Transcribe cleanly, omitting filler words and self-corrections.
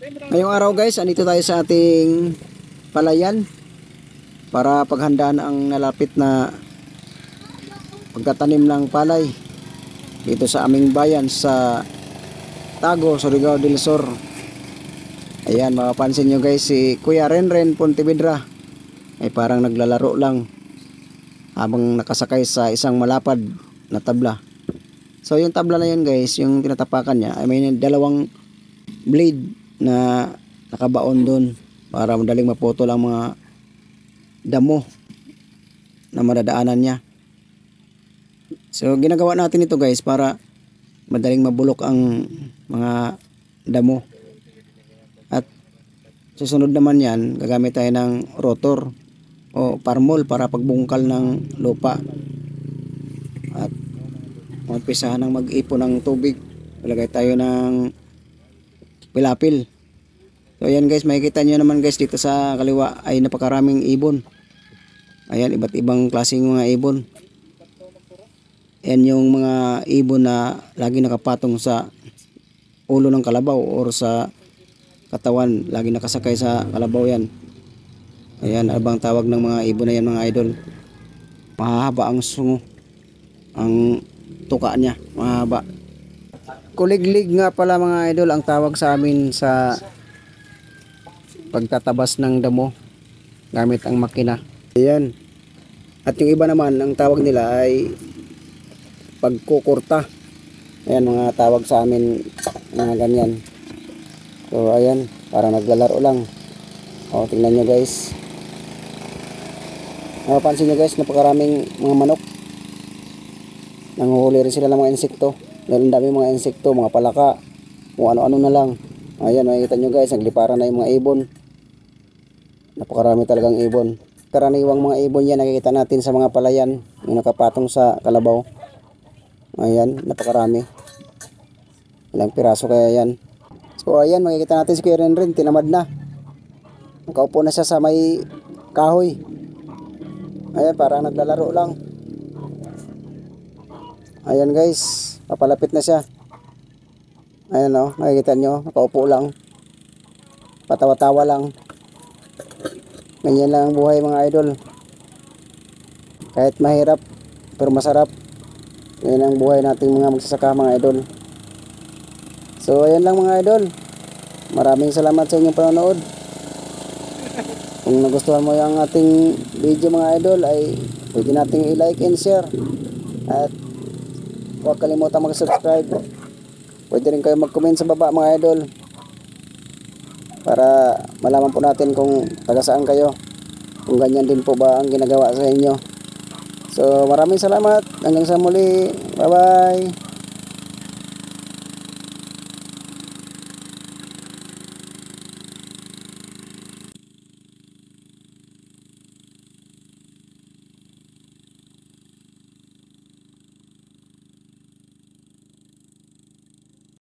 Ngayong araw guys, andito tayo sa ating palayan para paghandaan ang nalapit na pagtatanim ng palay dito sa aming bayan sa Tago, Surigao del Sur. Ayan, mapapansin nyo guys, si Kuya Renren Pontevedra ay parang naglalaro lang habang nakasakay sa isang malapad na tabla. So yung tabla na yan guys, yung tinatapakan niya ay may dalawang blade na nakabaon doon para madaling maputol ang mga damo na madadaanan niya. So ginagawa natin ito guys para madaling mabulok ang mga damo. At susunod naman yan, gagamit tayo ng rotor o parmol para pagbungkal ng lupa. At umpisahan ng mag-ipon ng tubig. Ilagay tayo ng pilapil. So ayan guys, makikita nyo naman guys dito sa kaliwa ay napakaraming ibon. Ayan, iba't ibang klaseng mga ibon. Ayan yung mga ibon na lagi nakapatong sa ulo ng kalabaw or sa katawan, lagi nakasakay sa kalabaw yan. Ayan, abang tawag ng mga ibon na yan mga idol. Mahahaba ang sungo, ang tuka niya, mahaba. Kuliglig nga pala mga idol ang tawag sa amin sa pagtatabas ng damo gamit ang makina. Ayan. At yung iba naman ang tawag nila ay pagkukurta. Ayan mga tawag sa amin mga ganyan. So ayan, parang naglalaro lang. O tingnan nyo guys. Napapansin nyo guys, napakaraming mga manok. Nanguhuli rin sila ng mga insekto. Dahil ang dami mga insekto, mga palaka, kung ano-ano na lang. Ayan, makikita nyo guys, nagliparan na yung mga ibon. Napakarami talagang ibon. Karaniwang mga ibon yan nakikita natin sa mga palayan, yung nakapatong sa kalabaw. Ayan, napakarami. Ilang piraso kaya yan. So ayan, makikita natin si Kuya Renren, tinamad na. Nakaupo na siya sa may kahoy. Ayan, parang naglalaro lang. Ayan guys, papalapit na siya. Ayan o, nakikita nyo, nakaupo lang. Patawa-tawa lang. Ganyan lang ang buhay mga idol. Kahit mahirap, pero masarap. Yan ang buhay nating mga magsasaka mga idol. So ayan lang mga idol. Maraming salamat sa inyong panonood. Kung nagustuhan mo yung ating video mga idol, ay pwede nating i-like and share. At huwag kalimutan mag-subscribe. Pwede rin kayo mag-comment sa baba mga idol, para malaman po natin kung taga saan kayo, kung ganyan din po ba ang ginagawa sa inyo. So maraming salamat, hanggang sa muli, bye bye.